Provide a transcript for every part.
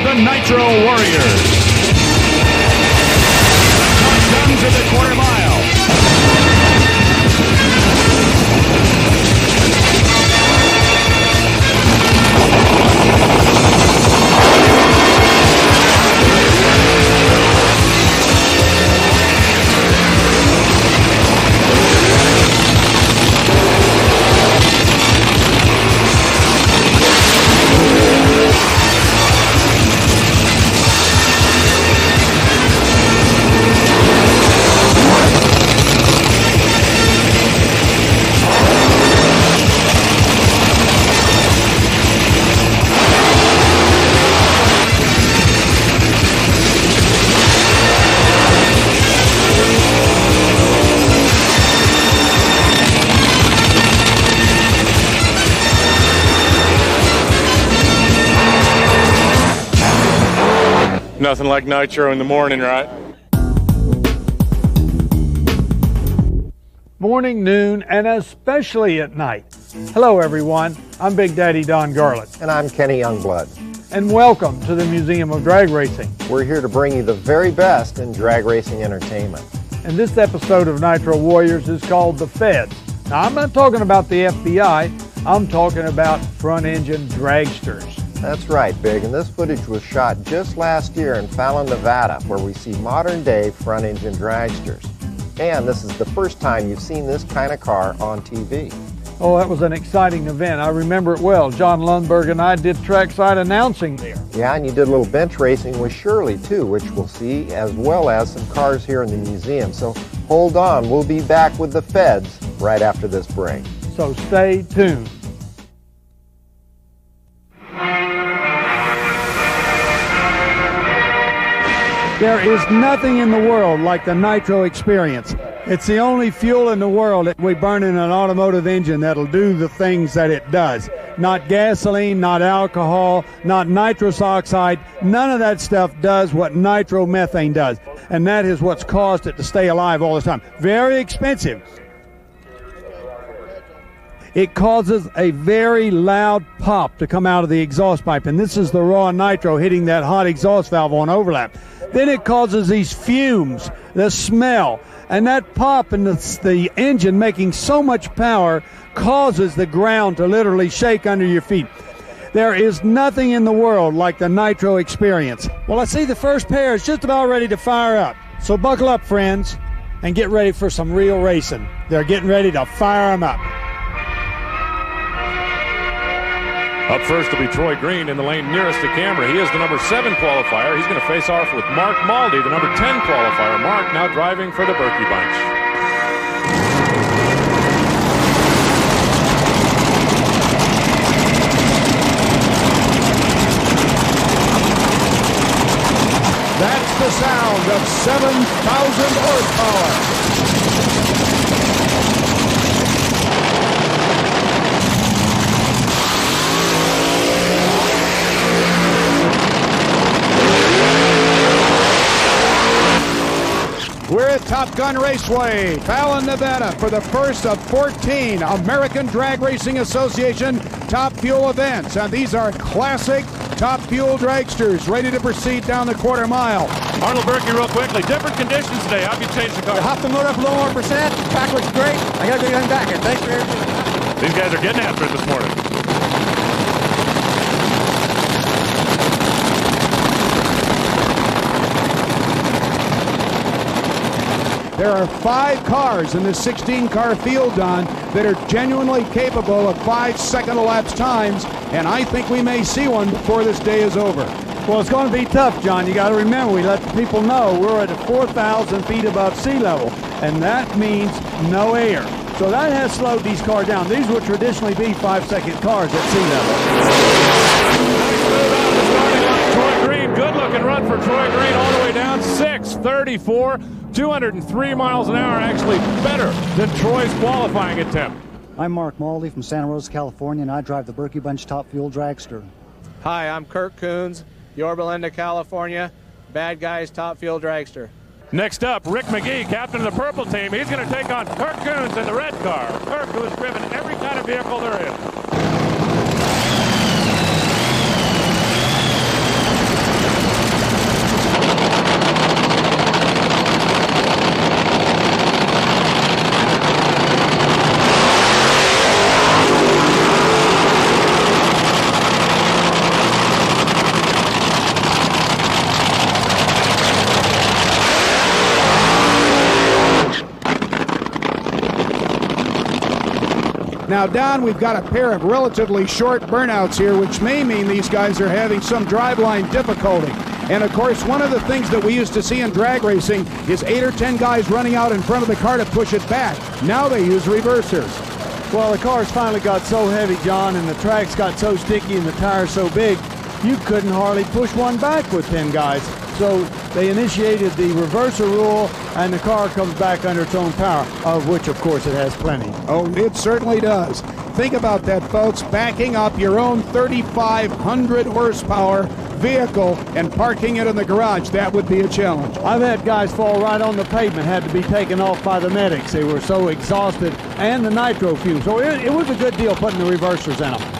the Nitro Warriors. The countdown to the quarter mile. Nothing like nitro in the morning, right? Morning, noon, and especially at night. Hello, everyone. I'm Big Daddy Don Garlits. And I'm Kenny Youngblood. And welcome to the Museum of Drag Racing. We're here to bring you the very best in drag racing entertainment. And this episode of Nitro Warriors is called the F.E.D.S. Now, I'm not talking about the FBI. I'm talking about front-engine dragsters. That's right, Big, and this footage was shot just last year in Fallon, Nevada, where we see modern-day front-engine dragsters. And this is the first time you've seen this kind of car on TV. Oh, that was an exciting event. I remember it well. John Lundberg and I did trackside announcing there. Yeah, and you did a little bench racing with Shirley, too, which we'll see, as well as some cars here in the museum. So hold on, we'll be back with the F.E.D.S. right after this break. So stay tuned. There is nothing in the world like the nitro experience. It's the only fuel in the world that we burn in an automotive engine that'll do the things that it does. Not gasoline, not alcohol, not nitrous oxide. None of that stuff does what nitromethane does. And that is what's caused it to stay alive all the time. Very expensive. It causes a very loud pop to come out of the exhaust pipe. And this is the raw nitro hitting that hot exhaust valve on overlap. Then it causes these fumes, the smell, and that pop in the engine making so much power causes the ground to literally shake under your feet. There is nothing in the world like the nitro experience. Well, I see the first pair is just about ready to fire up. So buckle up, friends, and get ready for some real racing. They're getting ready to fire them up. Up first will be Troy Green in the lane nearest to camera. He is the number 7 qualifier. He's going to face off with Mark Maldy, the number 10 qualifier. Mark now driving for the Berkey Bunch. That's the sound of 7,000 horsepower. We're at Top Gun Raceway, Fallon, Nevada, for the first of 14 American Drag Racing Association Top Fuel events. And these are classic Top Fuel dragsters ready to proceed down the quarter mile. Arnold Berkey, real quickly. Different conditions today. How'd you change the car? I hopped the motor up a little more percent. Back looks great. I got to go back here. Thanks for everything. These guys are getting after it this morning. There are 5 cars in this 16-car field, Don, that are genuinely capable of 5-second elapsed times, and I think we may see one before this day is over. Well, it's going to be tough, John. You got to remember, we let the people know we're at 4,000 feet above sea level, and that means no air. So that has slowed these cars down. These would traditionally be 5-second cars at sea level. Troy Green, good-looking run for Troy Green all the way down, 6:34. 203 miles an hour, actually better than Troy's qualifying attempt. I'm Mark Maldy from Santa Rosa, California, and I drive the Berkey Bunch Top Fuel Dragster. Hi, I'm Kirk Coons, Yorba Linda, California, Bad Guys Top Fuel Dragster. Next up, Rick McGee, captain of the purple team. He's going to take on Kirk Coons in the red car. Kirk, who has driven every kind of vehicle there is. Now, Don, we've got a pair of relatively short burnouts here, which may mean these guys are having some driveline difficulty. And, of course, one of the things that we used to see in drag racing is 8 or 10 guys running out in front of the car to push it back. Now they use reversers. Well, the cars finally got so heavy, John, and the tracks got so sticky and the tires so big, you couldn't hardly push one back with 10 guys. So they initiated the reverser rule, and the car comes back under its own power, of which, of course, it has plenty. Oh, it certainly does. Think about that, folks. Backing up your own 3,500 horsepower vehicle and parking it in the garage, that would be a challenge. I've had guys fall right on the pavement, had to be taken off by the medics. They were so exhausted, and the nitro fumes. So it was a good deal putting the reversers in them.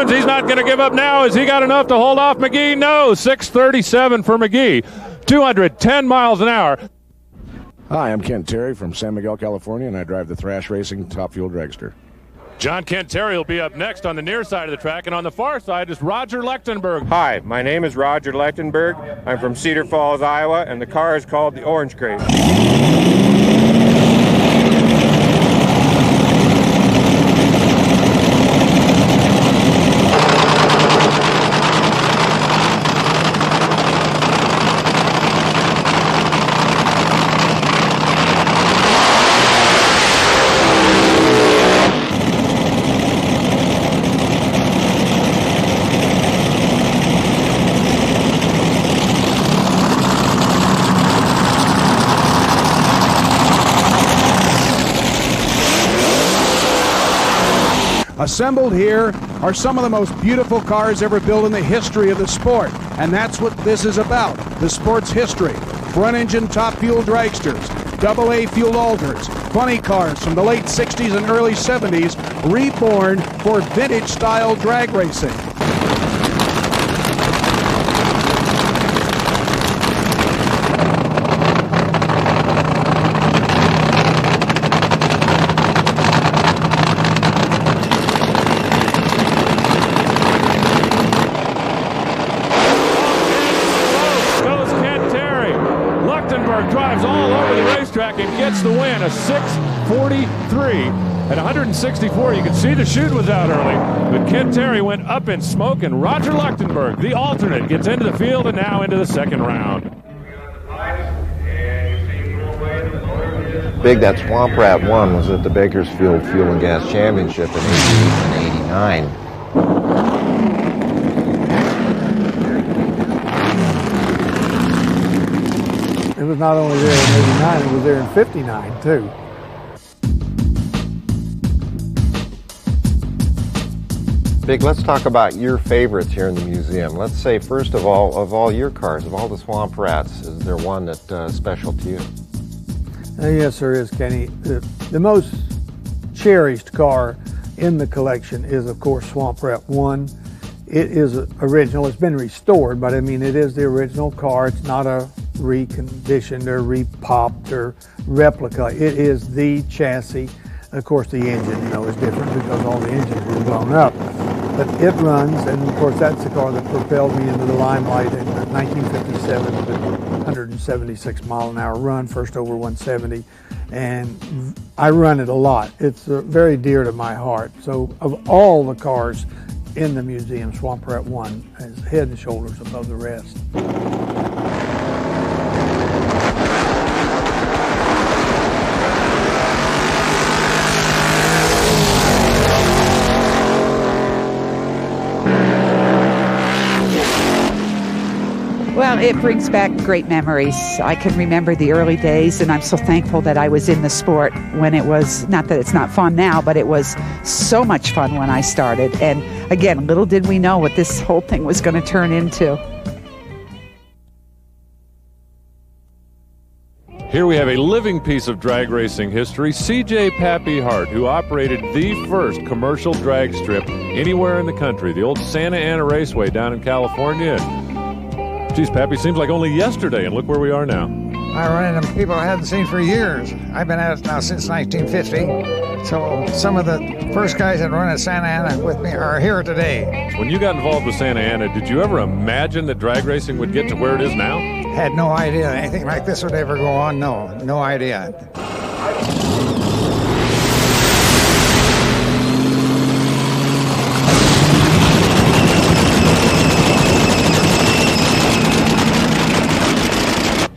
He's not going to give up now. Has he got enough to hold off McGee? No. 6:37 for McGee. 210 miles an hour. Hi, I'm Ken Terry from San Miguel, California, and I drive the Thrash Racing Top Fuel Dragster. John Kent Terry will be up next on the near side of the track, and on the far side is Roger Lechtenberg. Hi, my name is Roger Lechtenberg. I'm from Cedar Falls, Iowa, and the car is called the Orange Crate. Assembled here are some of the most beautiful cars ever built in the history of the sport, and that's what this is about, the sport's history. Front-engine top-fuel dragsters, AA fuel alters, funny cars from the late 60s and early 70s, reborn for vintage-style drag racing. Drives all over the racetrack and gets the win, a 6:43 at 164. You can see the chute was out early, but Kent Terry went up in smoke, and Roger Lechtenberg, the alternate, gets into the field and now into the second round. Big that Swamp Rat won was at the Bakersfield Fuel and Gas Championship in 88 and 89. It was not only there in 89, it was there in 59 too. Big, let's talk about your favorites here in the museum. Let's say, first of all your cars, of all the Swamp Rats, is there one that's special to you? Yes, there is, Kenny. The most cherished car in the collection is, of course, Swamp Rat 1. It is original. It's been restored, but I mean, it is the original car. It's not a reconditioned or repopped or replica. It is the chassis. Of course, the engine, is different because all the engines were blown up. But it runs, and of course, that's the car that propelled me into the limelight in 1957 with a 176 mile an hour run, first over 170. And I run it a lot. It's very dear to my heart. So of all the cars in the museum, Swamp Rat 1 is head and shoulders above the rest. Well, it brings back great memories. I can remember the early days, and I'm so thankful that I was in the sport when it was, not that it's not fun now, but it was so much fun when I started. And again, little did we know what this whole thing was going to turn into. Here we have a living piece of drag racing history, C.J. Pappy Hart, who operated the first commercial drag strip anywhere in the country, the old Santa Ana Raceway down in California. Geez, Pappy, seems like only yesterday, and look where we are now. I run into people I hadn't seen for years. I've been at it now since 1950. So some of the first guys that run at Santa Ana with me are here today. When you got involved with Santa Ana, did you ever imagine that drag racing would get to where it is now? Had no idea anything like this would ever go on. No idea.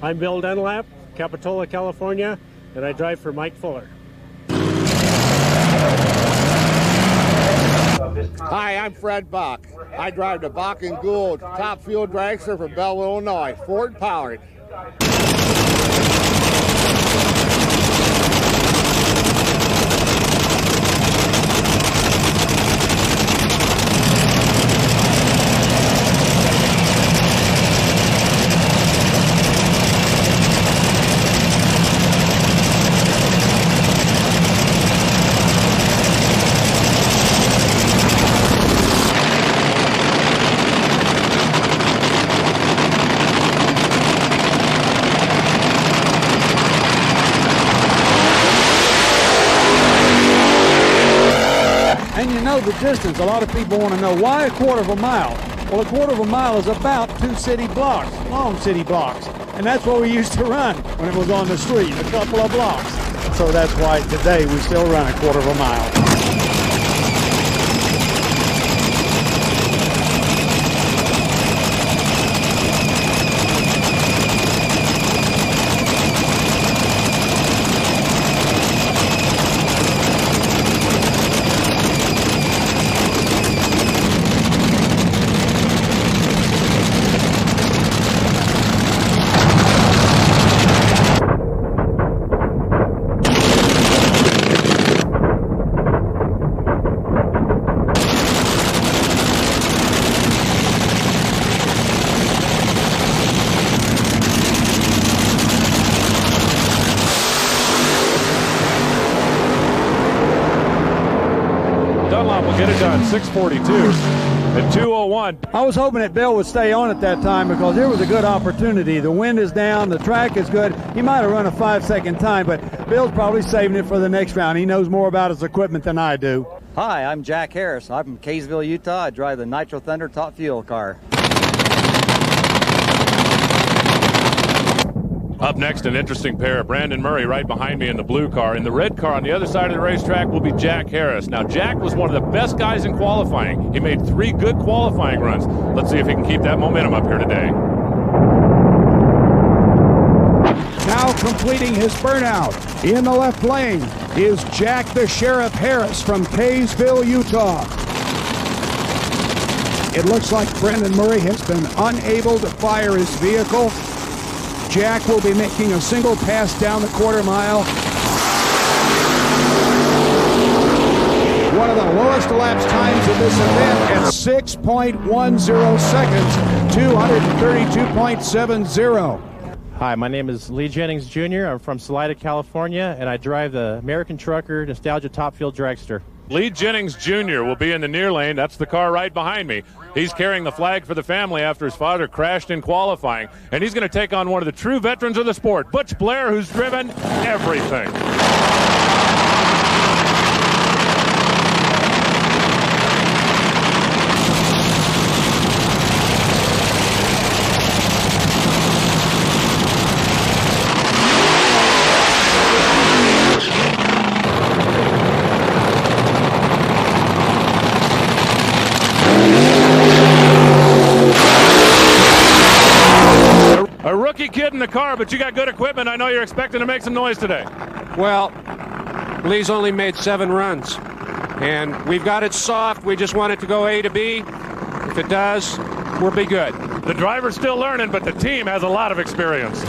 I'm Bill Dunlap, Capitola, California, and I drive for Mike Fuller. Hi, I'm Fred Bach. I drive the Bach & Gould Top Fuel Dragster from Belleville, Illinois, Ford powered. And you know the distance. A lot of people want to know why a quarter of a mile. Well, a quarter of a mile is about 2 city blocks, long city blocks. And that's what we used to run when it was on the street, a couple of blocks. So that's why today we still run a quarter of a mile. Get it done, 6:42 at 2:01. I was hoping that Bill would stay on at that time because there was a good opportunity. The wind is down, the track is good. He might have run a 5-second time, but Bill's probably saving it for the next round. He knows more about his equipment than I do. Hi, I'm Jack Harris. I'm from Kaysville, Utah. I drive the Nitro Thunder Top Fuel car. Up next, an interesting pair. Brandon Murray right behind me in the blue car. In the red car on the other side of the racetrack will be Jack Harris. Now, Jack was one of the best guys in qualifying. He made 3 good qualifying runs. Let's see if he can keep that momentum up here today. Now completing his burnout in the left lane is Jack the Sheriff Harris from Kaysville, Utah. It looks like Brandon Murray has been unable to fire his vehicle. Jack will be making a single pass down the quarter mile. One of the lowest elapsed times of this event at 6.10 seconds, 232.70. Hi, my name is Lee Jennings Jr. I'm from Salida, California, and I drive the American Trucker Nostalgia Top Fuel Dragster. Lee Jennings Jr. will be in the near lane. That's the car right behind me. He's carrying the flag for the family after his father crashed in qualifying. And he's going to take on one of the true veterans of the sport, Butch Blair, who's driven everything. A rookie kid in the car, but you got good equipment. I know you're expecting to make some noise today. Well, Lee's only made 7 runs, and we've got it soft. We just want it to go A to B. If it does, we'll be good. The driver's still learning, but the team has a lot of experience.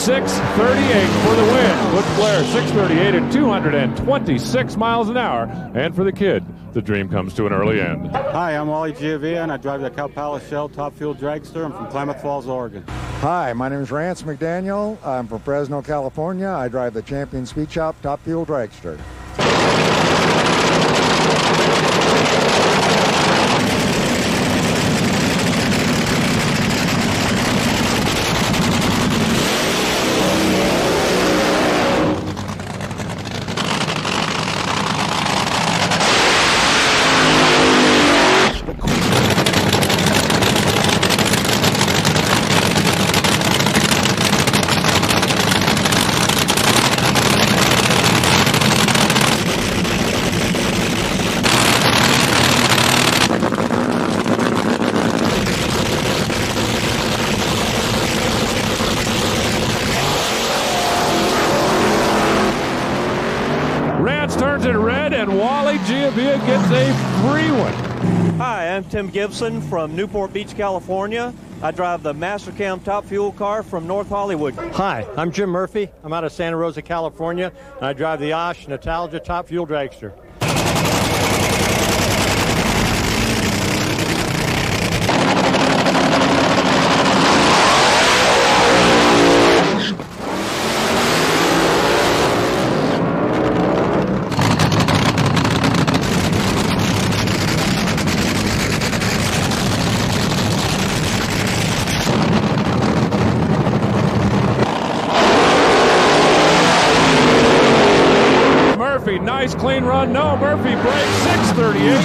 6:38 for the win. Butch Blair, 6:38 at 226 miles an hour. And for the kid, the dream comes to an early end. Hi, I'm Wally Giavia, and I drive the Cow Palace Shell Top Fuel Dragster. I'm from Klamath Falls, Oregon. Hi, my name is Rance McDaniel. I'm from Fresno, California. I drive the Champion Speed Shop Top Fuel Dragster. Turns it red, and Wally Giavia gets a free one. Hi, I'm Tim Gibson from Newport Beach, California. I drive the Mastercam Top Fuel car from North Hollywood. Hi, I'm Jim Murphy. I'm out of Santa Rosa, California, and I drive the Osh Nostalgia Top Fuel Dragster. Nice clean run. No, Murphy breaks 6:38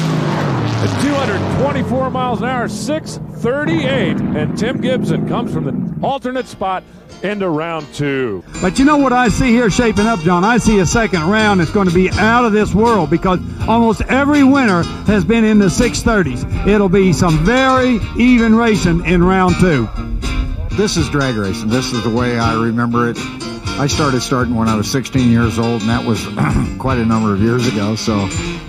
at 224 miles an hour. 6:38, and Tim Gibson comes from the alternate spot into round two. But you know what I see here shaping up, John? I see a second round that's going to be out of this world because almost every winner has been in the 6:30s. It'll be some very even racing in round two. This is drag racing. This is the way I remember it. I started when I was 16 years old, and that was quite a number of years ago, so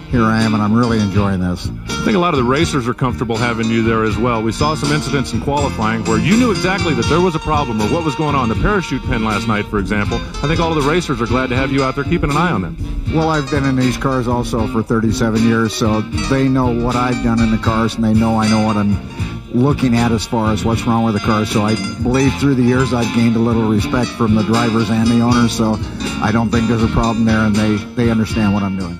here I am, and I'm really enjoying this. I think a lot of the racers are comfortable having you there as well. We saw some incidents in qualifying where you knew exactly that there was a problem or what was going on. The parachute pin last night, for example. I think all of the racers are glad to have you out there keeping an eye on them. Well, I've been in these cars also for 37 years, so they know what I've done in the cars, and they know I know what I'm looking at as far as what's wrong with the car. So I believe through the years I've gained a little respect from the drivers and the owners, so I don't think there's a problem there, and they understand what I'm doing.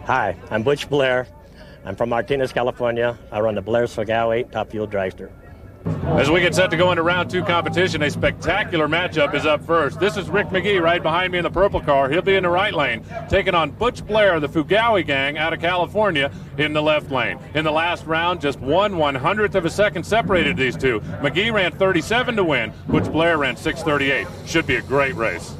Hi, I'm Butch Blair. I'm from Martinez, California. I run the Blair's Fagao 8 Top Fuel Dragster. As we get set to go into round two competition, a spectacular matchup is up first. This is Rick McGee right behind me in the purple car. He'll be in the right lane, taking on Butch Blair, the Fugawi gang out of California, in the left lane. In the last round, just 1/100th of a second separated these two. McGee ran 37 to win. Butch Blair ran 6:38. Should be a great race.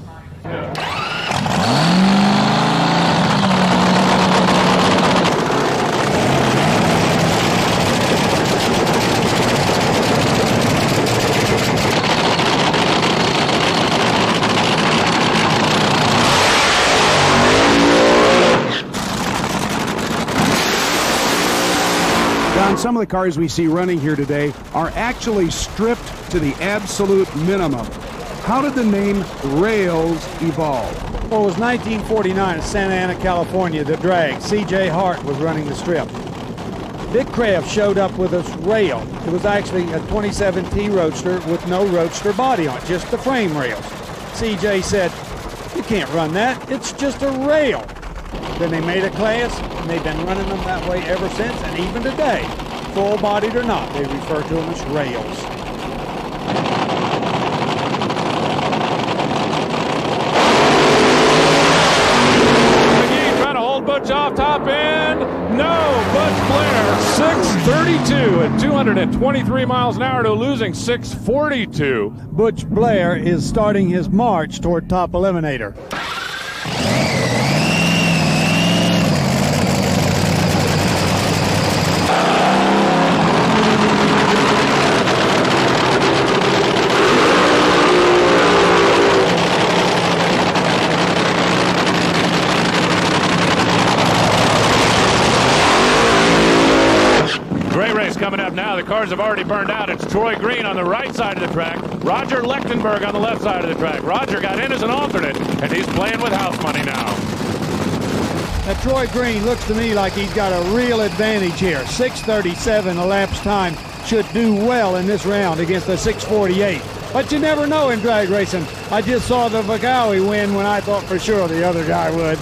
Some of the cars we see running here today are actually stripped to the absolute minimum. How did the name Rails evolve? Well, it was 1949 in Santa Ana, California, the drag. C.J. Hart was running the strip. Dick Kraft showed up with a rail. It was actually a 27T Roadster with no Roadster body on it, just the frame rails. C.J. said, "You can't run that. It's just a rail." Then they made a class, and they've been running them that way ever since, and even today, full-bodied or not, they refer to them as rails. McGee trying to hold Butch off top end. No, Butch Blair, 6:32 at 223 miles an hour to losing 6:42. Butch Blair is starting his march toward top eliminator. coming up now. The cars have already burned out. It's Troy Green on the right side of the track. Roger Lechtenberg on the left side of the track. Roger got in as an alternate, and he's playing with house money now. Now, Troy Green looks to me like he's got a real advantage here. 6:37 elapsed time should do well in this round against the 6:48. But you never know in drag racing. I just saw the Vagawi win when I thought for sure the other guy would.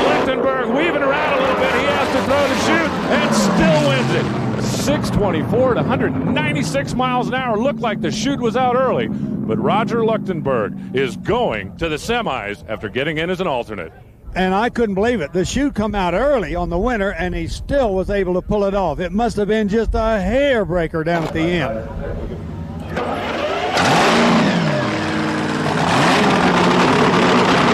Lechtenberg weaving around a little bit. He has to throw the chute and still wins it. 6:24 at 196 miles an hour. Looked like the chute was out early, but Roger Lechtenberg is going to the semis after getting in as an alternate. And I couldn't believe it. The chute come out early on the winner, and he still was able to pull it off. It must have been just a hair breaker down at the end.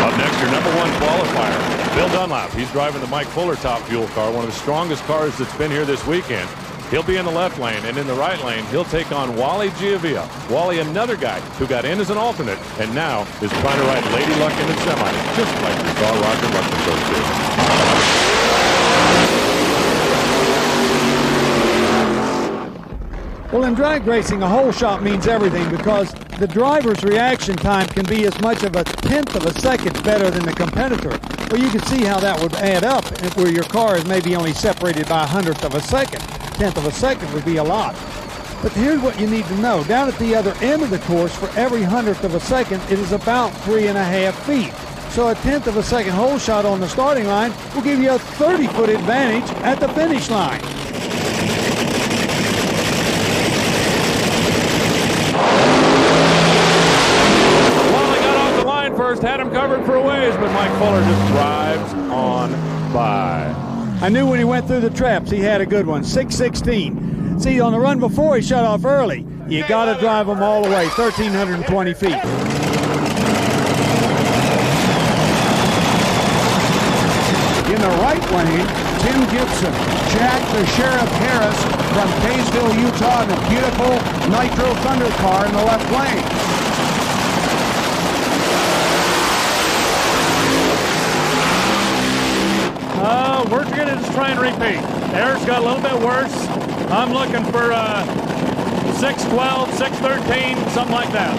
Up next, your number one qualifier, Bill Dunlap. He's driving the Mike Fuller Top Fuel car, one of the strongest cars that's been here this weekend. He'll be in the left lane, and in the right lane, he'll take on Wally Giavia. Wally, another guy who got in as an alternate, and now is trying to ride Lady Luck in the semis, just like we saw Roger Lechtenberg do. Well, in drag racing, a whole shot means everything because the driver's reaction time can be as much of a tenth of a second better than the competitor. Well, you can see how that would add up where your car is maybe only separated by a hundredth of a second. Tenth of a second would be a lot. But here's what you need to know. Down at the other end of the course, for every hundredth of a second, it is about 3.5 feet. So a tenth of a second hole shot on the starting line will give you a 30-foot advantage at the finish line. Wally got off the line first, had him covered for a ways, but Mike Fuller just drives on by. I knew when he went through the traps he had a good one. 6:16. See, on the run before he shut off early. You got to drive them all the way, 1,320 feet. In the right lane, Tim Gibson. Jack the Sheriff Harris from Kaysville, Utah, in the beautiful Nitro Thunder car in the left lane. We're going to just try and repeat. Eric's got a little bit worse. I'm looking for 6:12, 6:13, something like that.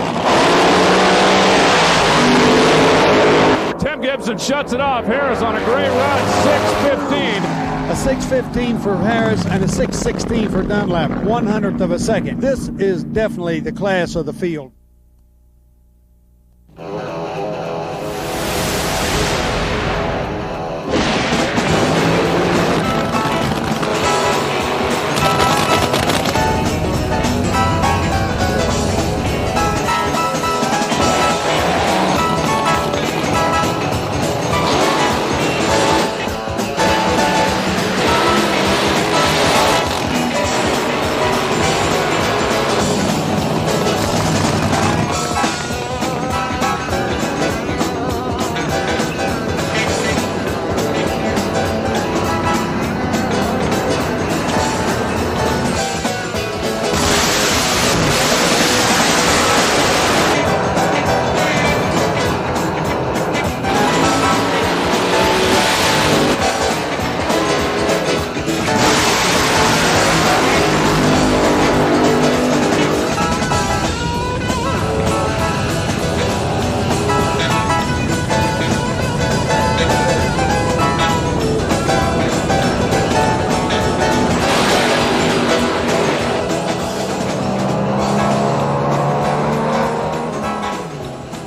Tim Gibson shuts it off. Harris on a great run, 6:15. A 6:15 for Harris and a 6:16 for Dunlap, 1/100th of a second. This is definitely the class of the field.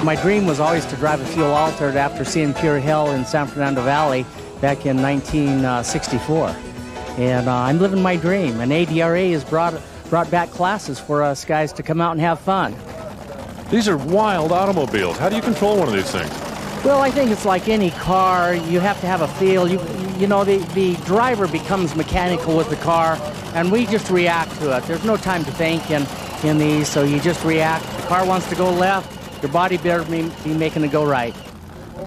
My dream was always to drive a fuel altered after seeing Pure Hell in San Fernando Valley back in 1964. And I'm living my dream. And ADRA has brought back classes for us guys to come out and have fun. These are wild automobiles. How do you control one of these things? Well, I think it's like any car. You have to have a feel. You know, the driver becomes mechanical with the car, and we just react to it. There's no time to think in these, so you just react. The car wants to go left. Your body better be making it go right.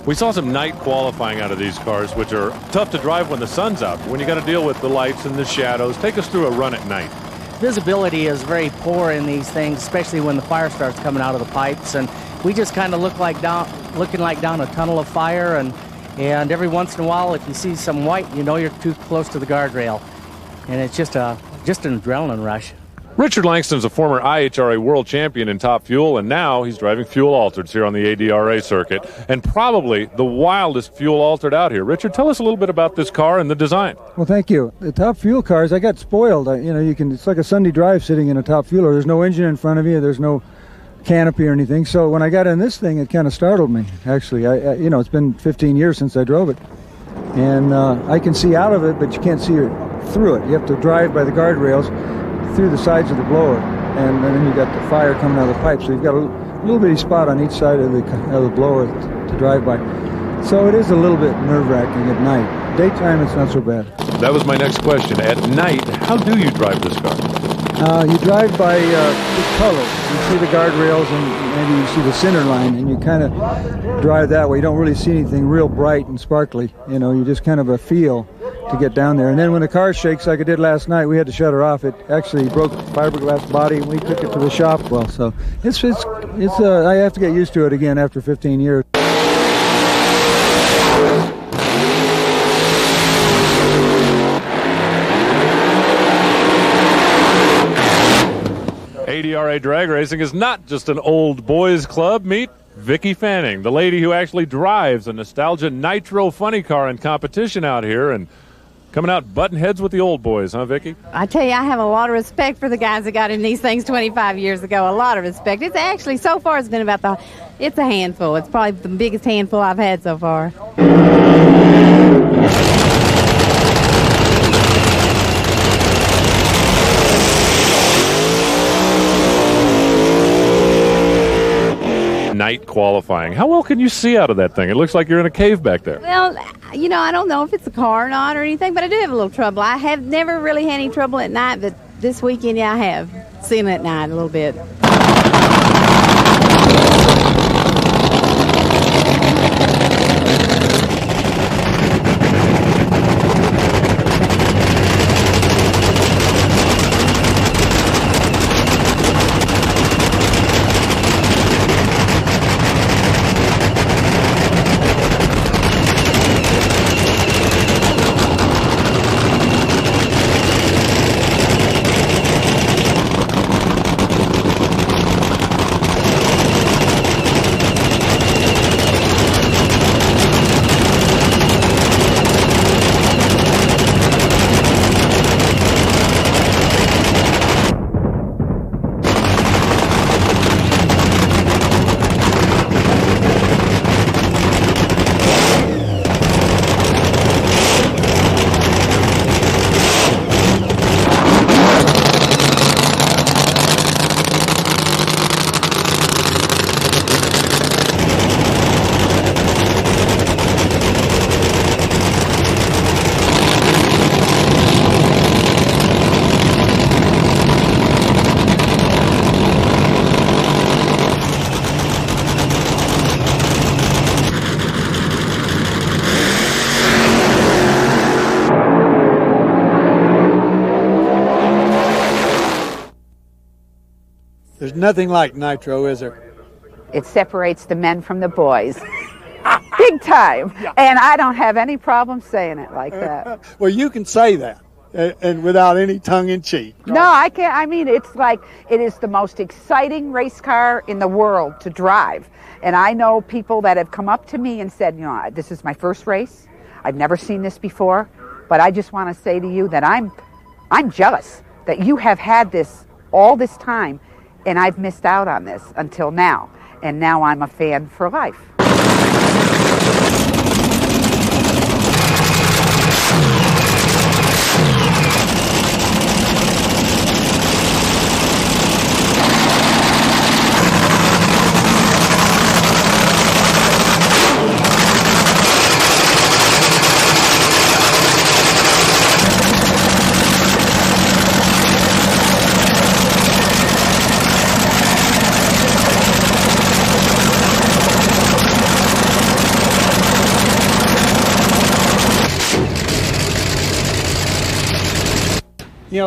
We saw some night qualifying out of these cars, which are tough to drive when the sun's out. When you got to deal with the lights and the shadows, take us through a run at night. Visibility is very poor in these things, especially when the fire starts coming out of the pipes, and we just kind of looking like down a tunnel of fire, and And every once in a while, if you see some white, you know you're too close to the guardrail. And it's just an adrenaline rush. Richard Langston's a former IHRA world champion in Top Fuel, and now he's driving fuel altereds here on the ADRA circuit, and probably the wildest fuel altered out here. Richard, tell us a little bit about this car and the design. Well, thank you. The Top Fuel cars, I got spoiled. It's like a Sunday drive sitting in a Top Fueler. There's no engine in front of you. There's no canopy or anything. So when I got in this thing, it kind of startled me, actually. It's been 15 years since I drove it. And I can see out of it, but you can't see through it. You have to drive by the guardrails through the sides of the blower, and then you got the fire coming out of the pipe, so you've got a little bitty spot on each side of the blower to drive by. So it is a little bit nerve-wracking at night. Daytime, it's not so bad. That was my next question. At night, how do you drive this car? You drive by the color. You see the guardrails and maybe you see the center line, and you kind of drive that way. You don't really see anything real bright and sparkly. You just kind of a feel to get down there. And then when the car shakes like it did last night, we had to shut her off. It actually broke the fiberglass body, and we took it to the shop. Well, so it's I have to get used to it again after 15 years. ADRA Drag Racing is not just an old boys club. Meet Vicki Fanning, the lady who actually drives a nostalgia Nitro funny car in competition out here, and coming out butting heads with the old boys, huh, Vicki? I tell you, I have a lot of respect for the guys that got in these things 25 years ago. A lot of respect. It's actually, so far, it's been it's a handful. It's probably the biggest handful I've had so far. Night qualifying. How well can you see out of that thing? It looks like you're in a cave back there. Well, I don't know if it's a car or not or anything, but I do have a little trouble. I have never really had any trouble at night, but this weekend, I have seen it at night a little bit. There's nothing like Nitro, is there? It separates the men from the boys. Big time. Yeah. And I don't have any problem saying it like that. Well, you can say that and without any tongue-in-cheek. No, I can't. I mean, it's like it is the most exciting race car in the world to drive. And I know people that have come up to me and said, this is my first race. I've never seen this before. But I just want to say to you that I'm jealous that you have had this all this time, and I've missed out on this until now. And now I'm a fan for life.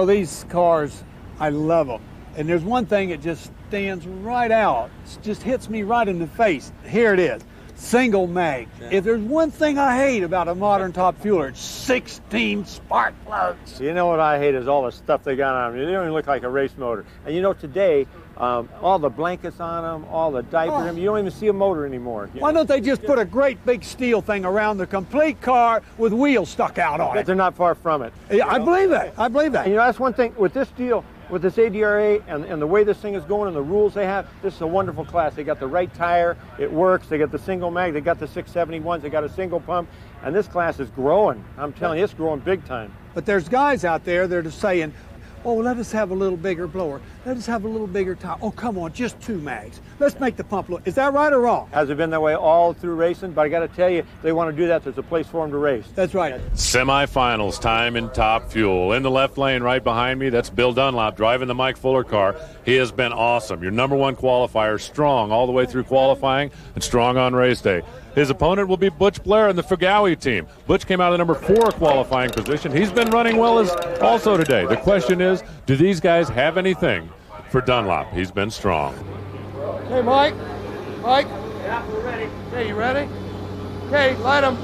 These cars, I love them. And there's one thing that just stands right out. It just hits me right in the face. Here it is. single mag. If there's one thing I hate about a modern top fueler, it's 16 spark plugs. You know what I hate is all the stuff they got on them. They don't even look like a race motor. And you know, today, all the blankets on them, all the diapers, you don't even see a motor anymore. Why don't they just put a great big steel thing around the complete car with wheels stuck out on it? They're not far from it. Yeah, I believe that. I believe that. And you know, that's one thing with this deal. With this ADRA and the way this thing is going and the rules they have, this is a wonderful class. They got the right tire, it works, they got the single mag, they got the 671s, they got a single pump, and this class is growing. I'm telling you, it's growing big time. But there's guys out there that are saying, oh, let us have a little bigger blower. Let us have a little bigger tire. Oh, come on, just 2 mags. Let's make the pump look. Is that right or wrong? Has it been that way all through racing? But I got to tell you, they want to do that. There's a place for them to race. That's right. Semifinals time in Top Fuel. In the left lane right behind me, that's Bill Dunlop driving the Mike Fuller car. He has been awesome. Your #1 qualifier, strong all the way through qualifying and strong on race day. His opponent will be Butch Blair in the Fugawi team. Butch came out of the #4 qualifying position. He's been running well as also today. The question is, do these guys have anything for Dunlop? He's been strong. Hey, Mike. Mike? Yeah, we're ready. Okay, you ready? Okay, light them.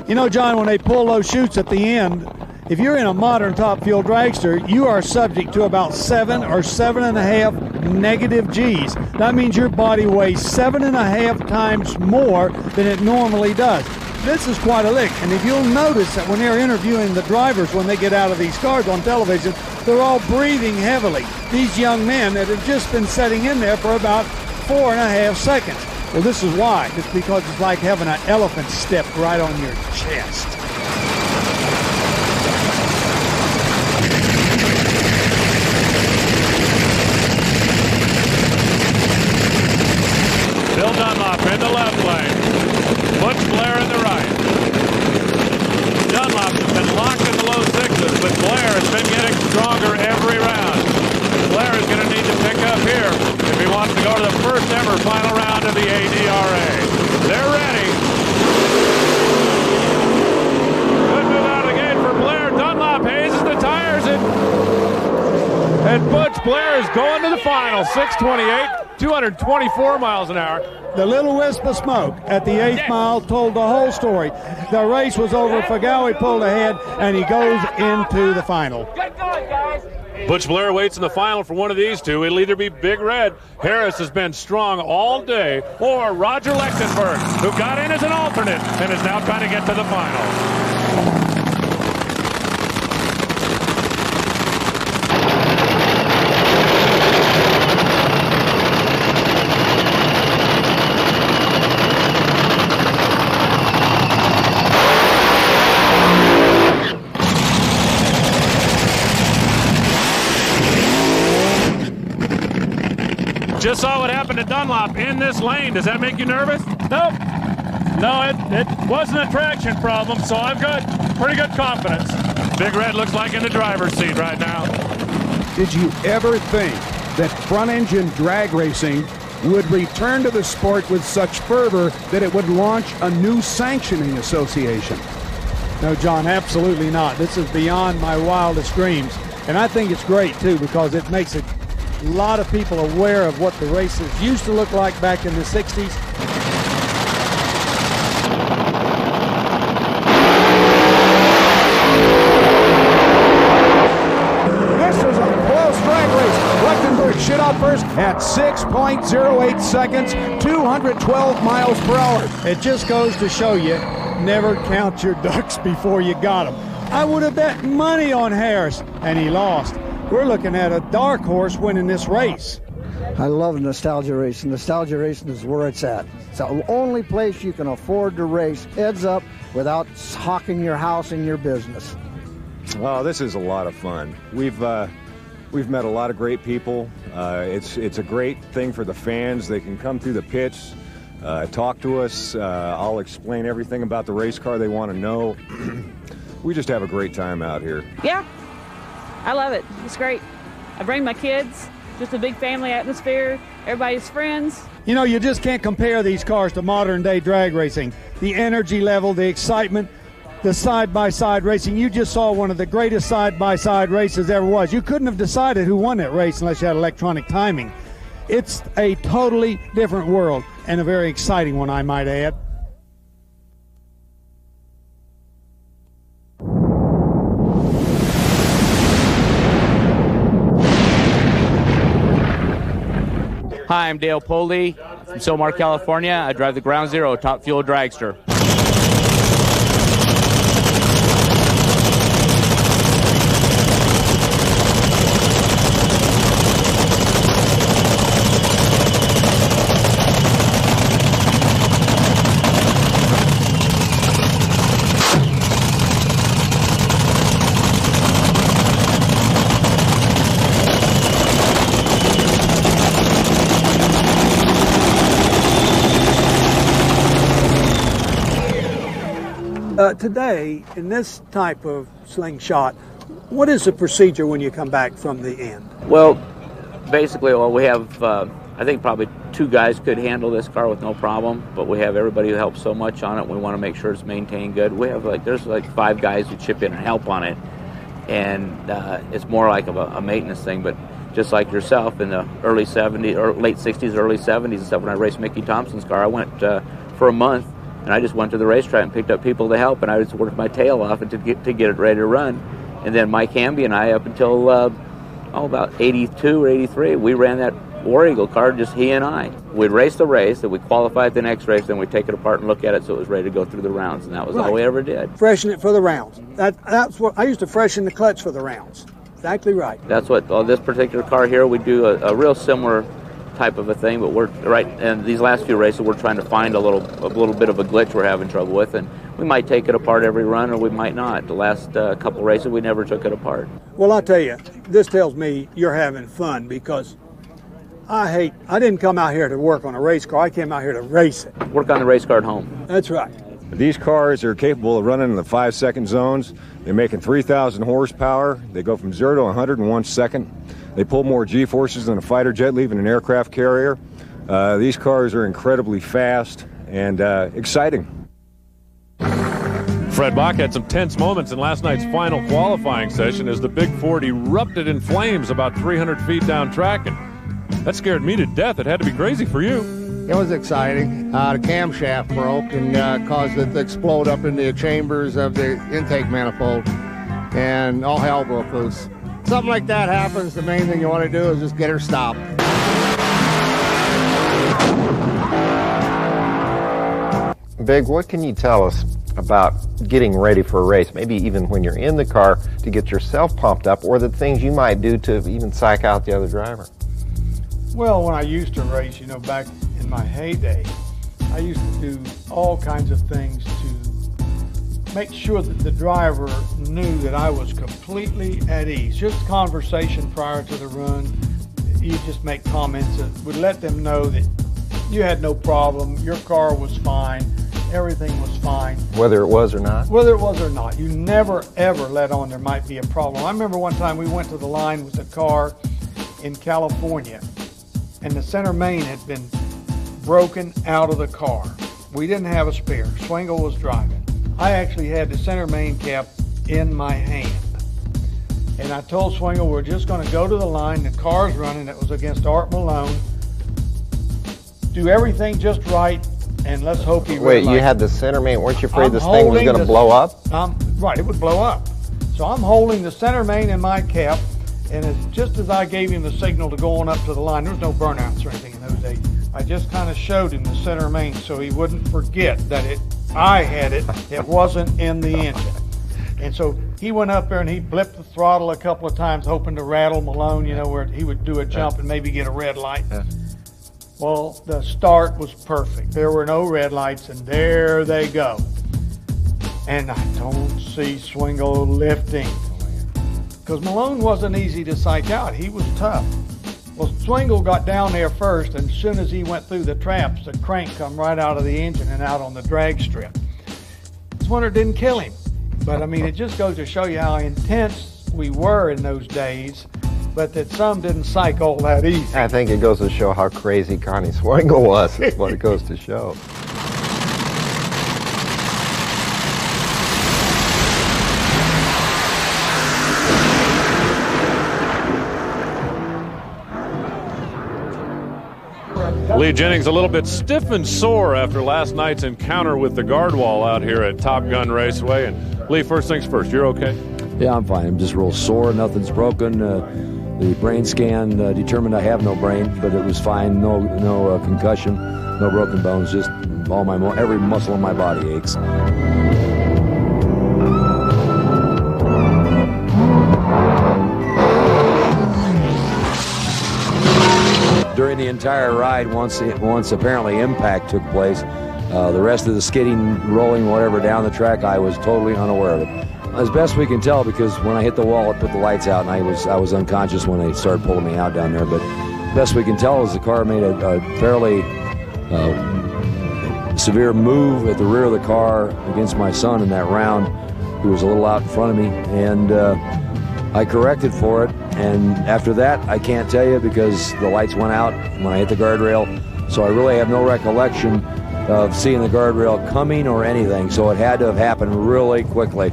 You know, John, when they pull those chutes at the end, if you're in a modern top fuel dragster, you are subject to about 7 or 7.5 negative G's. That means your body weighs 7.5 times more than it normally does. This is quite a lick. And if you'll notice that when they're interviewing the drivers when they get out of these cars on television, they're all breathing heavily. These young men that have just been sitting in there for about 4.5 seconds. Well, this is why. It's because it's like having an elephant step right on your chest. Bill Dunlop in the left lane. Butch Blair in the right. Dunlop has been locked in the low 6s, but Blair has been getting stronger every round. Blair is going to need to pick up here if he wants to go to the first ever final round of the ADRA. They're ready. Good move out of the gate for Blair. Dunlop hazes the tires, and Butch Blair is going to the final. 6:28, 224 miles an hour. The little wisp of smoke at the 8th mile told the whole story. The race was over. Fugawi pulled ahead, and he goes into the final. Get going, guys. Butch Blair waits in the final for one of these two. It'll either be Big Red, Harris has been strong all day, or Roger Lechtenberg, who got in as an alternate and is now trying to get to the final. Just saw what happened to Dunlop in this lane. Does that make you nervous? Nope. No, it wasn't a traction problem, so I've got pretty good confidence. Big Red looks like in the driver's seat right now. Did you ever think that front-engine drag racing would return to the sport with such fervor that it would launch a new sanctioning association? No, John, absolutely not. This is beyond my wildest dreams. And I think it's great, too, because it makes a lot of people aware of what the races used to look like back in the 60s. This is a close drag race. Lechtenberg shit out first at 6.08 seconds, 212 miles per hour. It just goes to show you, never count your ducks before you got them. I would have bet money on Harris, and he lost. We're looking at a dark horse winning this race. I love nostalgia racing. Nostalgia racing is where it's at. It's the only place you can afford to race heads up without hawking your house and your business. Oh, this is a lot of fun. We've met a lot of great people. It's a great thing for the fans. They can come through the pits, talk to us. I'll explain everything about the race car they want to know. we just have a great time out here. Yeah, I love it. It's great. I bring my kids, just a big family atmosphere, everybody's friends. You know, you just can't compare these cars to modern day drag racing. The energy level, the excitement, the side-by-side racing. You just saw one of the greatest side-by-side races ever was. You couldn't have decided who won that race unless you had electronic timing. It's a totally different world, and a very exciting one, I might add. Hi, I'm Dale Poldy from Silmar, California. I drive the Ground Zero Top Fuel Dragster. Today, in this type of slingshot, what is the procedure when you come back from the end? Well, basically, we have, I think probably 2 guys could handle this car with no problem, but we have everybody who helps so much on it. We want to make sure it's maintained good. We have there's 5 guys who chip in and help on it, and it's more like a maintenance thing, but just like yourself in the early 70s or late 60s, early 70s and stuff, when I raced Mickey Thompson's car, I went for a month. And I just went to the racetrack and picked up people to help, and I just worked my tail off to get it ready to run. And then Mike Hamby and I, up until about 82 or 83, we ran that War Eagle car, just he and I. We'd race the race, then we'd qualify at the next race, then we'd take it apart and look at it so it was ready to go through the rounds, and that was all we ever did. Freshen it for the rounds. That's what I used to freshen the clutch for the rounds. Exactly right. That's what this particular car here, we do a real similar type of a thing, but we're right. And these last few races, we're trying to find a little bit of a glitch we're having trouble with, and we might take it apart every run, or we might not. The last couple races, we never took it apart. Well, I'll tell you, this tells me you're having fun, because I didn't come out here to work on a race car. I came out here to race it. Work on the race car at home. That's right. These cars are capable of running in the 5-second zones. They're making 3,000 horsepower. They go from 0 to 100 in 1 second. They pull more G-forces than a fighter jet leaving an aircraft carrier. These cars are incredibly fast and exciting. Fred Bach had some tense moments in last night's final qualifying session as the Big Ford erupted in flames about 300 feet down track, and that scared me to death. It had to be crazy for you. It was exciting. The camshaft broke and caused it to explode up in the chambers of the intake manifold, and all hell broke loose. Something like that happens, the main thing you want to do is just get her stopped. Big, what can you tell us about getting ready for a race, maybe even when you're in the car to get yourself pumped up, or the things you might do to even psych out the other driver? Well, when I used to race, back in my heyday, I used to do all kinds of things to make sure that the driver knew that I was completely at ease. Just conversation prior to the run. You just make comments that would let them know that you had no problem, your car was fine, everything was fine. Whether it was or not? Whether it was or not. You never, ever let on there might be a problem. I remember one time we went to the line with a car in California, and the center main had been broken out of the car. We didn't have a spare. Swingle was driving. I actually had the center main cap in my hand. And I told Swingle, we're just going to go to the line. The car's running. It was against Art Malone. Do everything just right, and let's hope he Wait, you had the center main. Weren't you afraid this thing was going to blow up? Right, it would blow up. So I'm holding the center main in my cap, and it's just as I gave him the signal to go on up to the line. There was no burnouts or anything in those days. I just kind of showed him the center main so he wouldn't forget that I had it. It wasn't in the engine. And so he went up there and he blipped the throttle a couple of times, hoping to rattle Malone, where he would do a jump and maybe get a red light. Well, the start was perfect. There were no red lights, and there they go. And I don't see Swingle lifting, because Malone wasn't easy to psych out. He was tough. Well, Swingle got down there first, and as soon as he went through the traps, the crank come right out of the engine and out on the drag strip. This winner didn't kill him. But I mean, it just goes to show you how intense we were in those days, but that some didn't psych all that easy. I think it goes to show how crazy Connie Swingle was. That's what it goes to show. Lee Jennings a little bit stiff and sore after last night's encounter with the guard wall out here at Top Gun Raceway. And Lee, first things first, you're okay? Yeah, I'm fine. I'm just real sore. Nothing's broken. The brain scan determined I have no brain, but it was fine. No concussion, no broken bones. Just every muscle in my body aches. During the entire ride, once apparently impact took place, the rest of the skidding, rolling, whatever down the track, I was totally unaware of it. As best we can tell, because when I hit the wall, it put the lights out, and I was unconscious when they started pulling me out down there. But best we can tell is the car made a fairly severe move at the rear of the car against my son in that round, who was a little out in front of me, and I corrected for it. And after that, I can't tell you because the lights went out when I hit the guardrail, so I really have no recollection of seeing the guardrail coming or anything, so it had to have happened really quickly.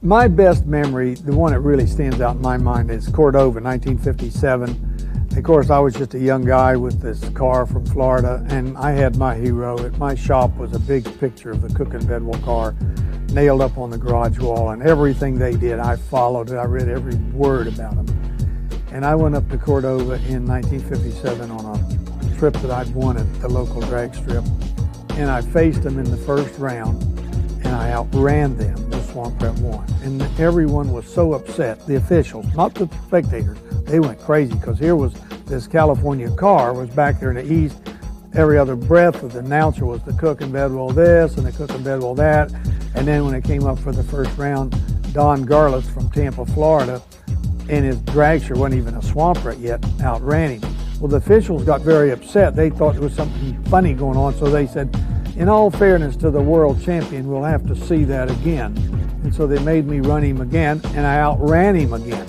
My best memory, the one that really stands out in my mind, is Cordova, 1957. Of course, I was just a young guy with this car from Florida, and I had my hero. At my shop was a big picture of the Cook and Bedwell car nailed up on the garage wall, and everything they did, I followed it. I read every word about them. And I went up to Cordova in 1957 on a trip that I'd won at the local drag strip, and I faced them in the first round, and I outran them. The Swamp Rat won. And everyone was so upset, the officials, not the spectators. They went crazy because here was this California car was back there in the east. Every other breath of the announcer was the Cook and Bedwell this and the Cook and Bedwell that. And then when it came up for the first round, Don Garlits from Tampa, Florida, and his dragster wasn't even a Swamp Rat yet, outran him. Well, the officials got very upset. They thought there was something funny going on, so they said, in all fairness to the world champion, we'll have to see that again. And so they made me run him again, and I outran him again.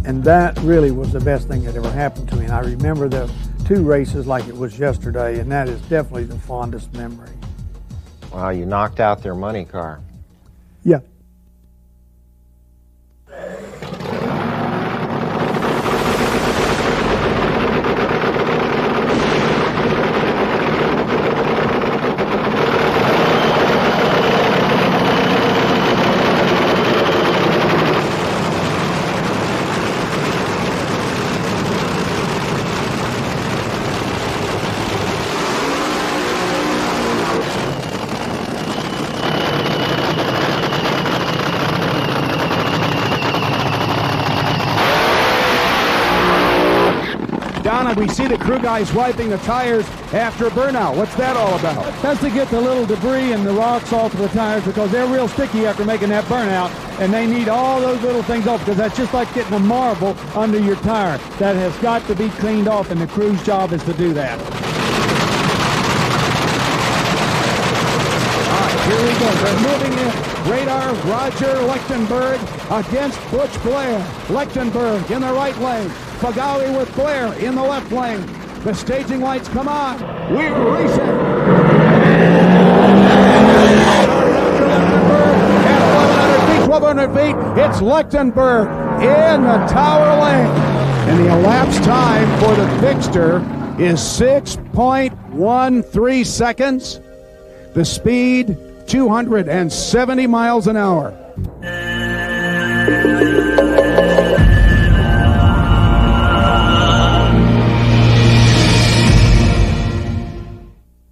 And that really was the best thing that ever happened to me. And I remember the two races like it was yesterday, and that is definitely the fondest memory. Wow, you knocked out their money car. Yeah. We see the crew guys wiping the tires after burnout. What's that all about? That's to get the little debris and the rocks off of the tires because they're real sticky after making that burnout, and they need all those little things off because that's just like getting a marble under your tire. That has got to be cleaned off, and the crew's job is to do that. All right, here we go. They're moving in. Radar, Roger Lechtenberg against Butch Blair. Lechtenberg in the right lane. Fagawi with Blair in the left lane. The staging lights come on. We're racing. At 1,200 feet, it's Lechtenberg in the tower lane. And the elapsed time for the fixture is 6.13 seconds. The speed, 270 miles an hour.